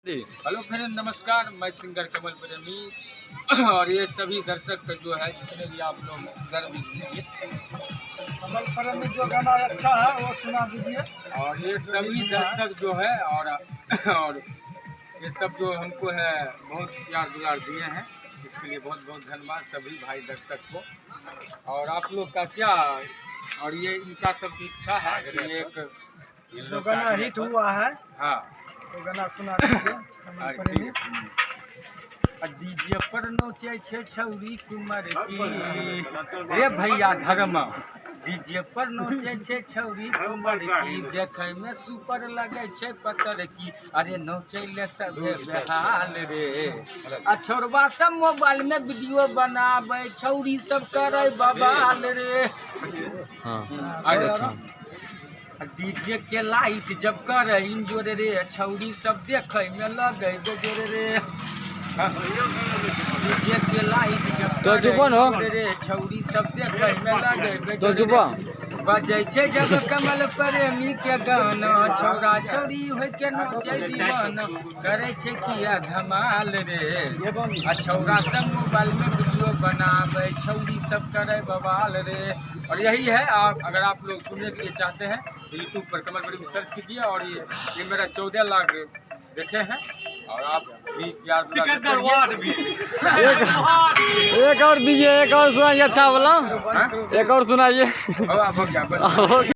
Hello friend, नमस्कार। मैं singer कमल प्रेमी और ये सभी दर्शक जो है जितने भी आप लोग घर में दीजिए कमल प्रेमी जो गाना अच्छा है वो सुना दीजिए। और ये सभी दर्शक जो है और ये सब जो हमको है बहुत प्यार दुलार दिए हैं, इसके लिए बहुत बहुत धन्यवाद सभी भाई दर्शक को। और आप लोग का क्या, और ये इनका सब की इच्छा है कि एक जो गाना हिट हुआ है हाँ वो गाना सुना दीजिए कमल प्रेमी। डीजे पर नोचे छे छौरी कुमार की रे भैया धर्म, डीजे पर नोचे छे छौरी कुमार की, देखे में सुपर लगे छे पत्थर की, अरे नोचे ले सभे बेहाल रे। छोरबा सब मोबाइल में वीडियो बनावे, छौरी सब करे बवाल रे। डीजे के लाइट जब करे इंजोर रे, छौरी सब देखे में लगे बेजोर रे। डीजे के लाइट जब करे रे, छौरी सब देखे में लगे बेजोर रे। बजे छे जब कमल प्रेमी के गाना, छौरा छौरी होय के नाचे दीवाना, करे छे किया धमाल रे। छौरा सब मोबाइल में वीडियो बनावे, छौरी सब करे बवाल रे। और यही है, अगर आप लोग सुनने के लिए चाहते हैं यूट्यूब पर कमल प्रेमी सर्च कीजिए। और ये मेरा 14 लाख देखे हैं और आप भी प्यार एक और दीजिए, एक और सुनाइए अच्छा वाला, एक और सुनाइए।